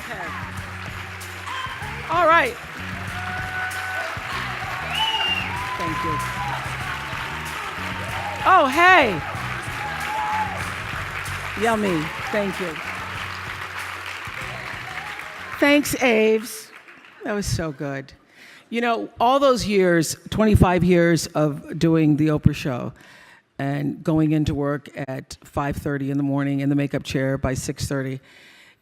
Okay. All right. Thank you. Oh, hey. Yummy. Thank you. Thanks, Aves. That was so good. You know, all those years, 25 years of doing the Oprah show and going into work at 5:30 in the morning in the makeup chair by 6:30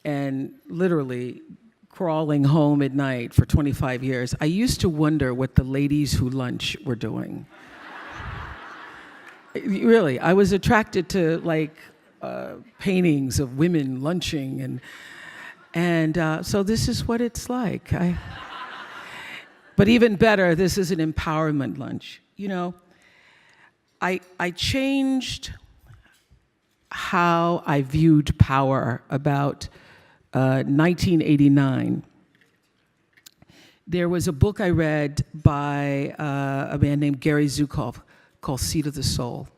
and literally crawling home at night for 25 years, I used to wonder what the ladies who lunch were doing. Really, I was attracted to like paintings of women lunching and so this is what it's like. But even better, this is an empowerment lunch. You know, I changed how I viewed power about 1989. There was a book I read by a man named Gary Zukav called Seat of the Soul.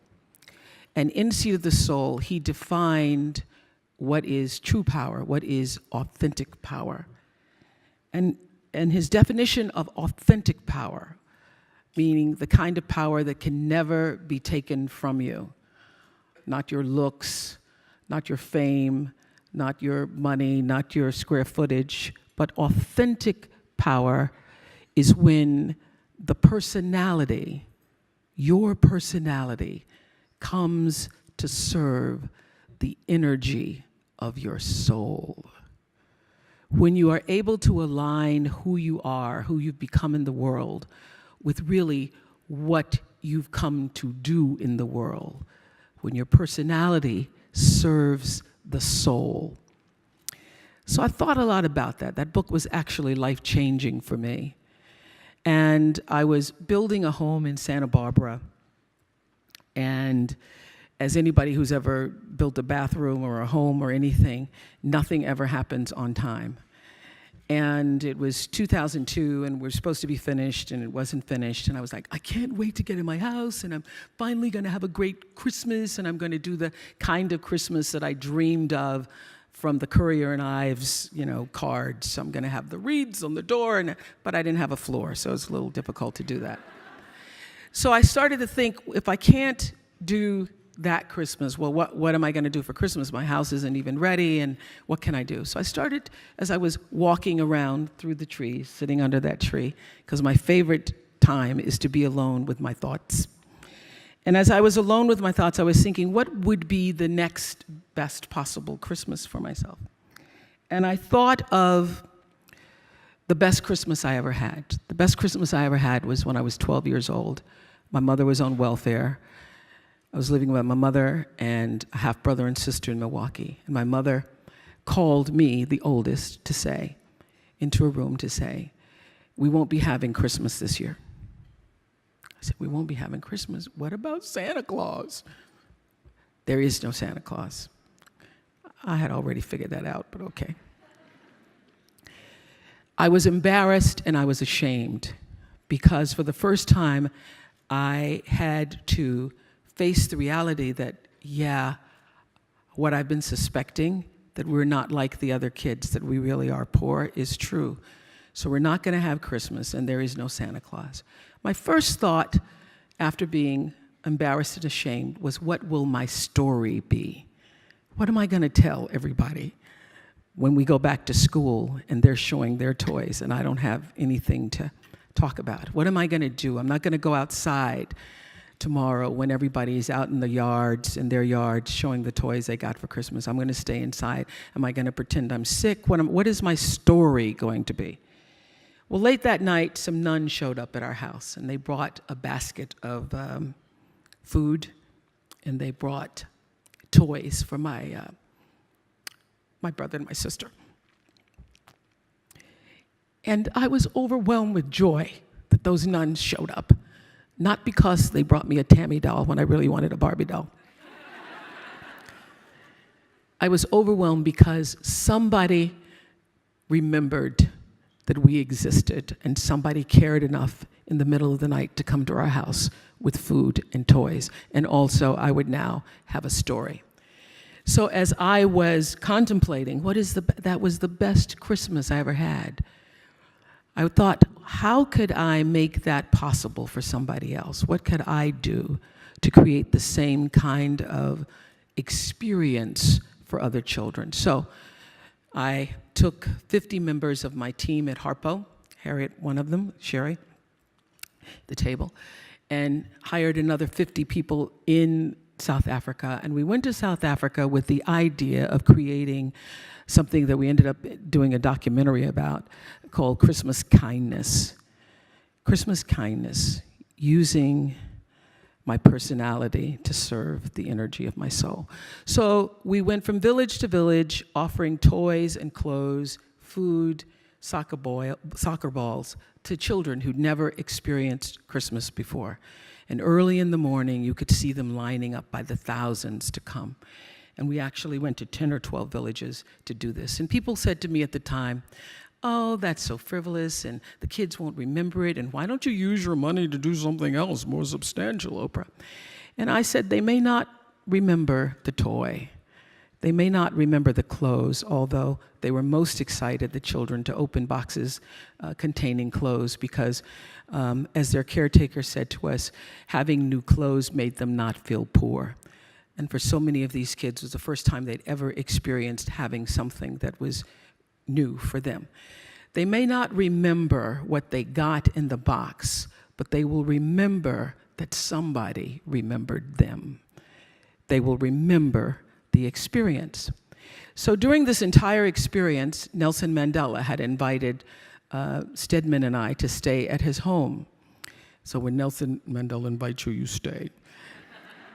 And in Seat of the Soul, he defined what is true power, what is authentic power. And his definition of authentic power, meaning the kind of power that can never be taken from you, not your looks, not your fame, not your money, not your square footage, but authentic power is when the personality, your personality, comes to serve the energy of your soul. When you are able to align who you are, who you've become in the world, with really what you've come to do in the world, when your personality serves the soul. So I thought a lot about that. That book was actually life-changing for me. And I was building a home in Santa Barbara, and as anybody who's ever built a bathroom or a home or anything, nothing ever happens on time. And it was 2002, and we're supposed to be finished, and it wasn't finished. And I was like, I can't wait to get in my house, and I'm finally going to have a great Christmas, and I'm going to do the kind of Christmas that I dreamed of from the Courier and Ives, cards. So I'm going to have the wreaths on the door, but I didn't have a floor, so it's a little difficult to do that. So I started to think, if I can't do that Christmas, well, what am I going to do for Christmas? My house isn't even ready, and what can I do? So I started, as I was walking around through the trees, sitting under that tree, because my favorite time is to be alone with my thoughts. And as I was alone with my thoughts, I was thinking, what would be the next best possible Christmas for myself? And I thought of the best Christmas I ever had. The best Christmas I ever had was when I was 12 years old. My mother was on welfare. I was living with my mother and a half-brother and sister in Milwaukee. And my mother called me, the oldest, into a room to say, we won't be having Christmas this year. I said, we won't be having Christmas. What about Santa Claus? There is no Santa Claus. I had already figured that out, but okay. I was embarrassed and I was ashamed because for the first time, I had to face the reality that, what I've been suspecting, that we're not like the other kids, that we really are poor, is true. So we're not going to have Christmas, and there is no Santa Claus. My first thought, after being embarrassed and ashamed, was, what will my story be? What am I going to tell everybody when we go back to school and they're showing their toys and I don't have anything to talk about? What am I going to do? I'm not going to go outside tomorrow when everybody's out in their yards showing the toys they got for Christmas. I'm going to stay inside. Am I going to pretend I'm sick? What is my story going to be? Well, late that night, some nuns showed up at our house, and they brought a basket of food, and they brought toys for my brother and my sister. And I was overwhelmed with joy that those nuns showed up. Not because they brought me a Tammy doll when I really wanted a Barbie doll. I was overwhelmed because somebody remembered that we existed, and somebody cared enough in the middle of the night to come to our house with food and toys. And also, I would now have a story. So as I was contemplating, that was the best Christmas I ever had. I thought, how could I make that possible for somebody else? What could I do to create the same kind of experience for other children? So I took 50 members of my team at Harpo, Harriet, one of them, Sherry, the table, and hired another 50 people in South Africa. And we went to South Africa with the idea of creating something that we ended up doing a documentary about called Christmas Kindness. Christmas Kindness, using my personality to serve the energy of my soul. So we went from village to village, offering toys and clothes, food, soccer balls to children who'd never experienced Christmas before. And early in the morning, you could see them lining up by the thousands to come. And we actually went to 10 or 12 villages to do this. And people said to me at the time, oh, that's so frivolous, and the kids won't remember it, and why don't you use your money to do something else more substantial, Oprah? And I said, they may not remember the toy. They may not remember the clothes, although they were most excited, the children, to open boxes containing clothes because, as their caretaker said to us, having new clothes made them not feel poor. And for so many of these kids, it was the first time they'd ever experienced having something that was new for them. They may not remember what they got in the box, but they will remember that somebody remembered them. They will remember the experience. So during this entire experience, Nelson Mandela had invited Stedman and I to stay at his home. So when Nelson Mandela invites you, you stay.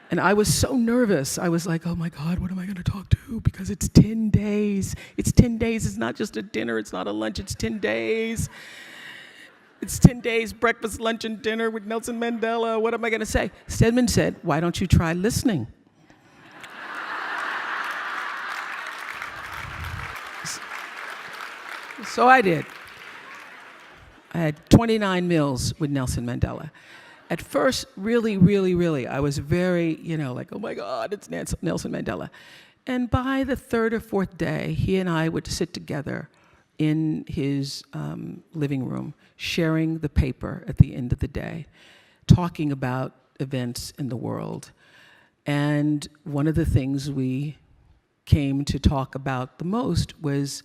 And I was so nervous. I was like, oh my God, what am I going to talk to? Because it's 10 days. It's 10 days. It's not just a dinner. It's not a lunch. It's 10 days. It's 10 days, breakfast, lunch, and dinner with Nelson Mandela. What am I going to say? Stedman said, why don't you try listening? So I did. I had 29 meals with Nelson Mandela. At first, really, I was very, like, oh my God, it's Nelson Mandela. And by the third or fourth day, he and I would sit together in his living room, sharing the paper at the end of the day, talking about events in the world. And one of the things we came to talk about the most was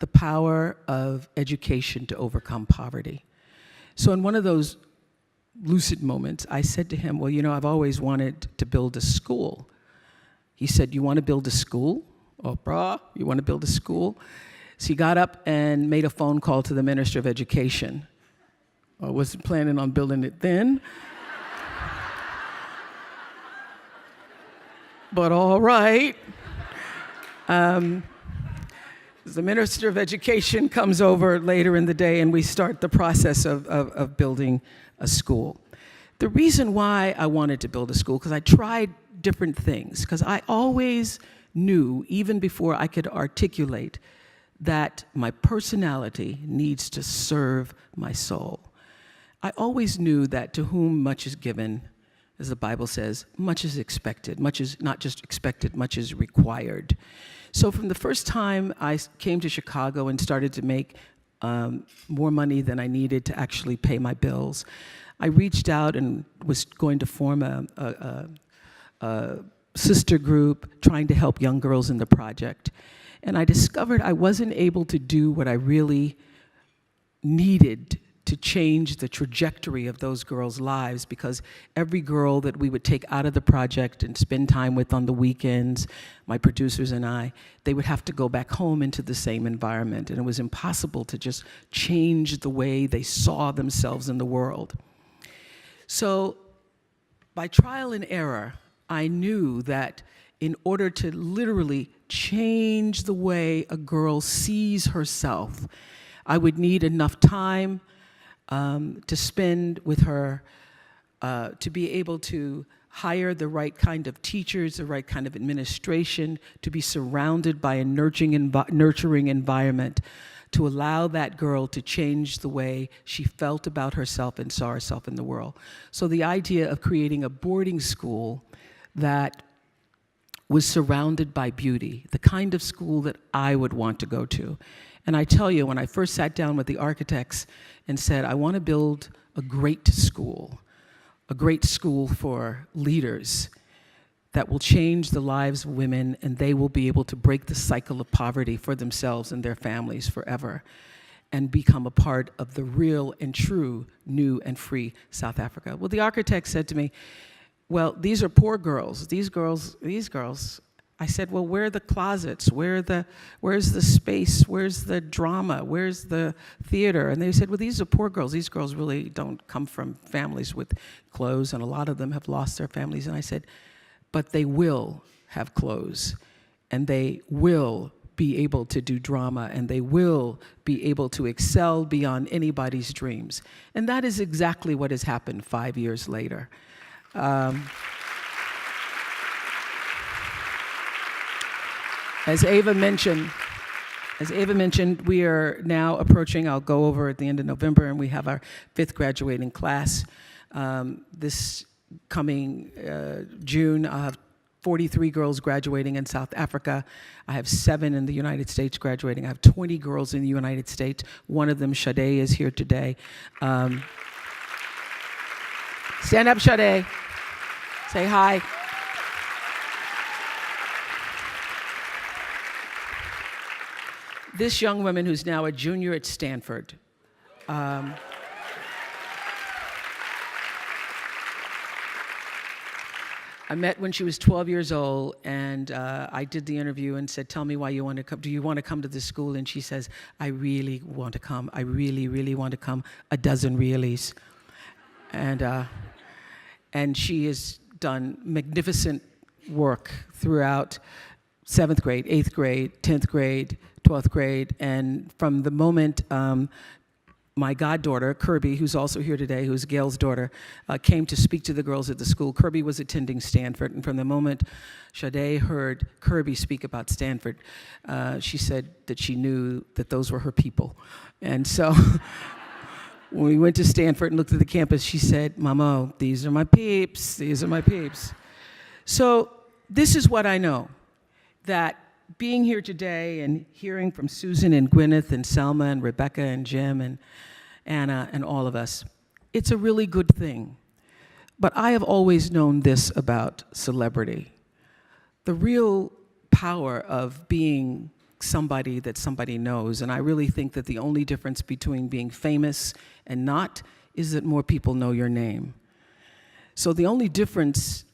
the power of education to overcome poverty. So in one of those lucid moments, I said to him, well, I've always wanted to build a school. He said, you want to build a school? Oprah, you want to build a school? So he got up and made a phone call to the Minister of Education. I wasn't planning on building it then. But all right. The Minister of Education comes over later in the day and we start the process of building a school. The reason why I wanted to build a school, because I tried different things, because I always knew, even before I could articulate, that my personality needs to serve my soul. I always knew that to whom much is given, as the Bible says, much is expected. Much is not just expected, much is required. So from the first time I came to Chicago and started to make more money than I needed to actually pay my bills, I reached out and was going to form a sister group trying to help young girls in the project. And I discovered I wasn't able to do what I really needed to change the trajectory of those girls' lives, because every girl that we would take out of the project and spend time with on the weekends, my producers and I, they would have to go back home into the same environment, and it was impossible to just change the way they saw themselves in the world. So by trial and error, I knew that in order to literally change the way a girl sees herself, I would need enough time to spend with her, to be able to hire the right kind of teachers, the right kind of administration, to be surrounded by a nurturing environment, to allow that girl to change the way she felt about herself and saw herself in the world. So the idea of creating a boarding school that was surrounded by beauty, the kind of school that I would want to go to. And I tell you, when I first sat down with the architects and said, I want to build a great school for leaders that will change the lives of women, and they will be able to break the cycle of poverty for themselves and their families forever and become a part of the real and true new and free South Africa. Well, the architect said to me, well, these are poor girls. These girls. I said, well, where are the closets? Where's the space? Where's the drama? Where's the theater? And they said, well, these are poor girls. These girls really don't come from families with clothes, and a lot of them have lost their families. And I said, but they will have clothes, and they will be able to do drama, and they will be able to excel beyond anybody's dreams. And that is exactly what has happened 5 years later. As Ava mentioned, we are now approaching, I'll go over at the end of November, and we have our 5th graduating class. This coming June, I'll have 43 girls graduating in South Africa. I have 7 in the United States graduating. I have 20 girls in the United States. One of them, Sade, is here today. Stand up, Sade. Say hi. This young woman, who's now a junior at Stanford, I met when she was 12 years old, and I did the interview and said, tell me why you want to come. Do you want to come to this school? And she says, I really want to come. I really, really want to come. A dozen reallys. And she has done magnificent work throughout 7th grade, 8th grade, 10th grade, 12th grade, and from the moment my goddaughter, Kirby, who's also here today, who's Gail's daughter, came to speak to the girls at the school. Kirby was attending Stanford, and from the moment Sade heard Kirby speak about Stanford, she said that she knew that those were her people. And so when we went to Stanford and looked at the campus, she said, Mama, these are my peeps, these are my peeps. So this is what I know, that being here today and hearing from Susan and Gwyneth and Selma and Rebecca and Jim and Anna and all of us, it's a really good thing. But I have always known this about celebrity. The real power of being somebody that somebody knows, and I really think that the only difference between being famous and not is that more people know your name. So the only difference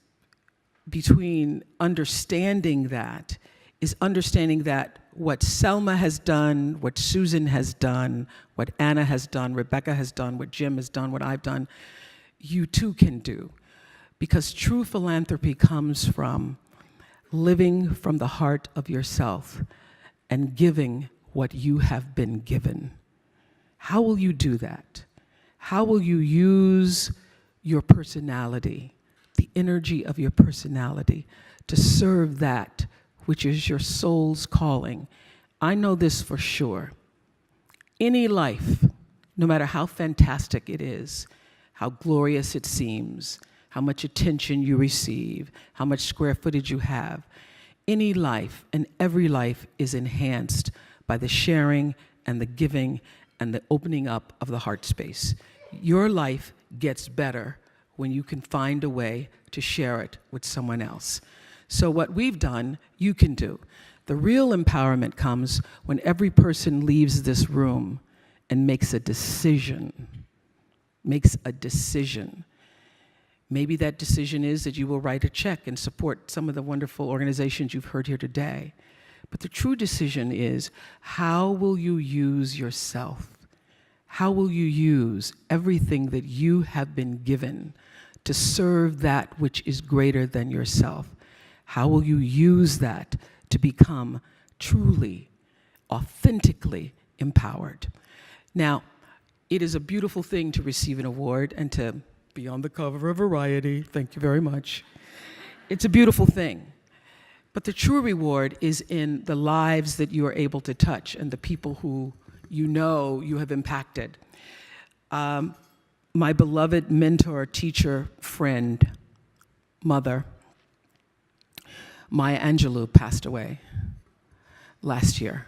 between understanding that is understanding that what Selma has done, what Susan has done, what Anna has done, Rebecca has done, what Jim has done, what I've done, you too can do. Because true philanthropy comes from living from the heart of yourself and giving what you have been given. How will you do that? How will you use your personality, the energy of your personality, to serve that which is your soul's calling? I know this for sure. Any life, no matter how fantastic it is, how glorious it seems, how much attention you receive, how much square footage you have, any life and every life is enhanced by the sharing and the giving and the opening up of the heart space. Your life gets better when you can find a way to share it with someone else. So what we've done, you can do. The real empowerment comes when every person leaves this room and makes a decision. Maybe that decision is that you will write a check and support some of the wonderful organizations you've heard here today. But the true decision is, how will you use yourself? How will you use everything that you have been given to serve that which is greater than yourself? How will you use that to become truly, authentically empowered? Now, it is a beautiful thing to receive an award and to be on the cover of Variety. Thank you very much. It's a beautiful thing. But the true reward is in the lives that you are able to touch and the people who you know you have impacted. My beloved mentor, teacher, friend, mother, Maya Angelou passed away last year.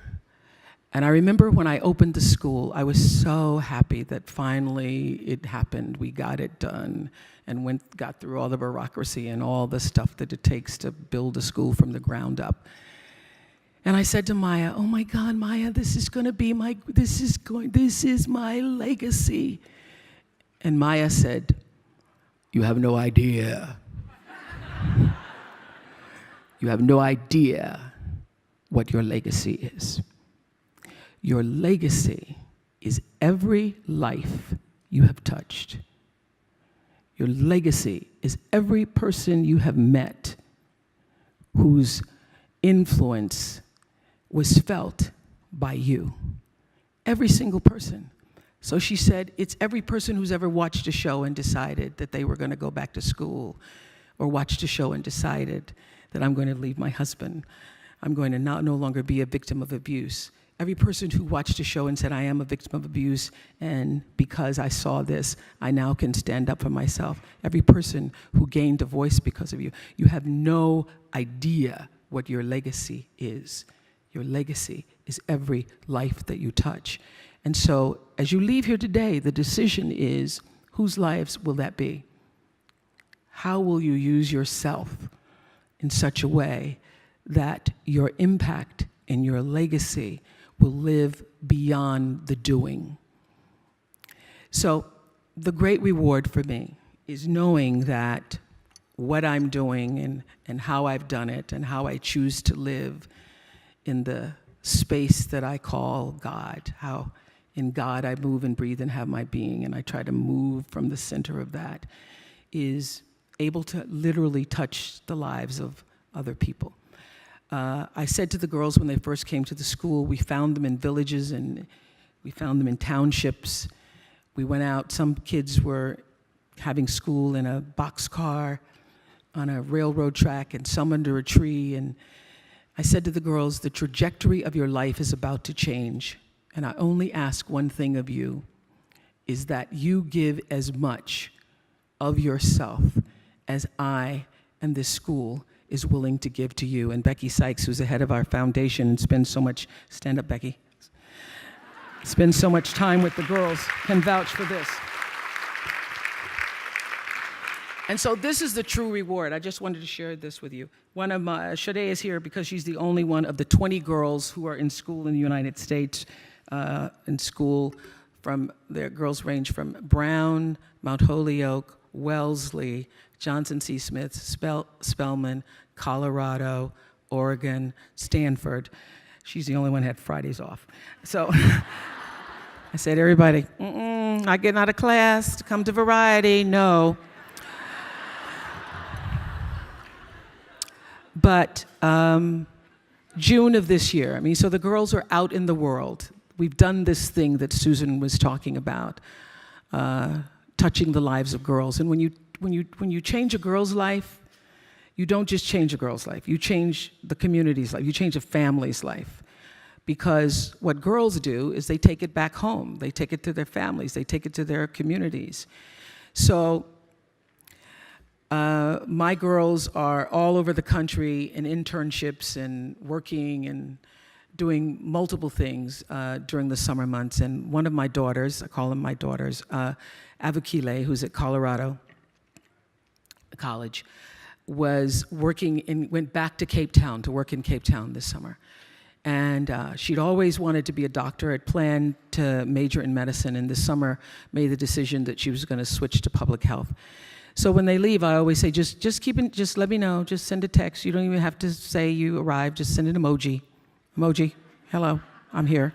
And I remember when I opened the school, I was so happy that finally it happened. We got it done and got through all the bureaucracy and all the stuff that it takes to build a school from the ground up. And I said to Maya, oh my God, Maya, this is my legacy. And Maya said, you have no idea. You have no idea what your legacy is. Your legacy is every life you have touched. Your legacy is every person you have met whose influence was felt by you. Every single person. So she said, it's every person who's ever watched a show and decided that they were going to go back to school, or watched a show and decided that I'm going to leave my husband. I'm going to no longer be a victim of abuse. Every person who watched a show and said, I am a victim of abuse, and because I saw this, I now can stand up for myself. Every person who gained a voice because of you. You have no idea what your legacy is. Your legacy is every life that you touch. And so, as you leave here today, the decision is, whose lives will that be? How will you use yourself in such a way that your impact and your legacy will live beyond the doing? So, the great reward for me is knowing that what I'm doing and how I've done it and how I choose to live in the space that I call God, how in God I move and breathe and have my being, and I try to move from the center of that, is able to literally touch the lives of other people. I said to the girls when they first came to the school, we found them in villages and we found them in townships. We went out, some kids were having school in a boxcar on a railroad track and some under a tree, and I said to the girls, the trajectory of your life is about to change, and I only ask one thing of you, is that you give as much of yourself as I and this school is willing to give to you. And Becky Sykes, who's the head of our foundation and spends so much, stand up, Becky, spends so much time with the girls, can vouch for this. And so this is the true reward. I just wanted to share this with you. One of my, Sade is here because she's the only one of the 20 girls who are in school in the United States, in school from, their girls range from Brown, Mount Holyoke, Wellesley, Johnson C. Smith, Spelman, Colorado, Oregon, Stanford. She's the only one who had Fridays off. So I said, everybody, not getting out of class to come to Variety, no. But June of this year, so the girls are out in the world. We've done this thing that Susan was talking about, touching the lives of girls. And when you change a girl's life, you don't just change a girl's life. You change the community's life. You change a family's life. Because what girls do is they take it back home. They take it to their families. They take it to their communities. So my girls are all over the country in internships and working and doing multiple things during the summer months. And one of my daughters, I call them my daughters, Avukile, who's at Colorado College, was working and went back to Cape Town to work in Cape Town this summer. And she'd always wanted to be a doctor, had planned to major in medicine, and this summer made the decision that she was going to switch to public health. So when they leave, I always say, just let me know, just send a text. You don't even have to say you arrived, just send an emoji. Emoji, hello, I'm here.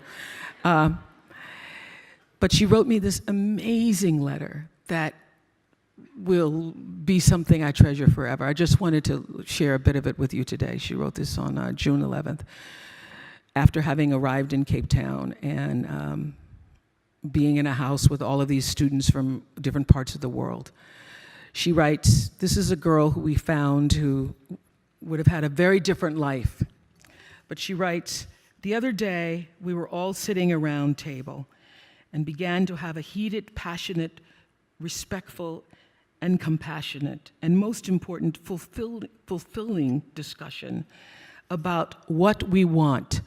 But she wrote me this amazing letter that will be something I treasure forever. I just wanted to share a bit of it with you today. She wrote this on June 11th, after having arrived in Cape Town and being in a house with all of these students from different parts of the world. She writes, this is a girl who we found who would have had a very different life. But she writes, the other day, we were all sitting around table and began to have a heated, passionate, respectful, and compassionate, and most important, fulfilling discussion about what we want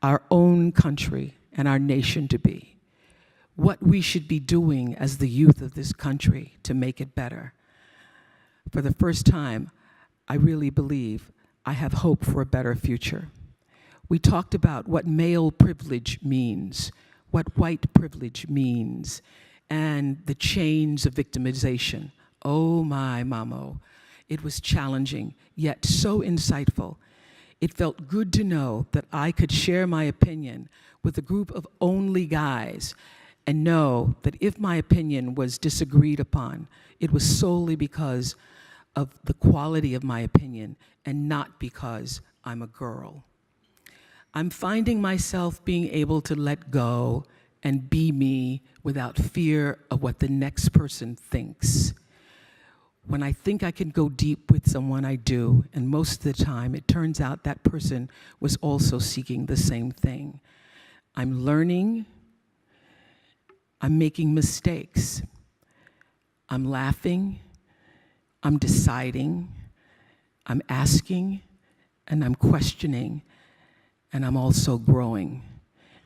our own country and our nation to be, what we should be doing as the youth of this country to make it better. For the first time, I really believe I have hope for a better future. We talked about what male privilege means, what white privilege means, and the chains of victimization. Oh my mamo. It was challenging, yet so insightful. It felt good to know that I could share my opinion with a group of only guys and know that if my opinion was disagreed upon, it was solely because of the quality of my opinion and not because I'm a girl. I'm finding myself being able to let go and be me without fear of what the next person thinks. When I think I can go deep with someone, I do, and most of the time it turns out that person was also seeking the same thing. I'm learning, I'm making mistakes, I'm laughing, I'm deciding, I'm asking, and I'm questioning, and I'm also growing.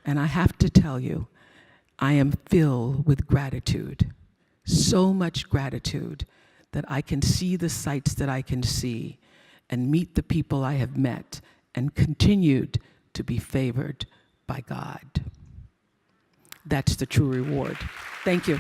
And I have to tell you, I am filled with gratitude, so much gratitude that I can see the sights that I can see and meet the people I have met and continued to be favored by God. That's the true reward. Thank you.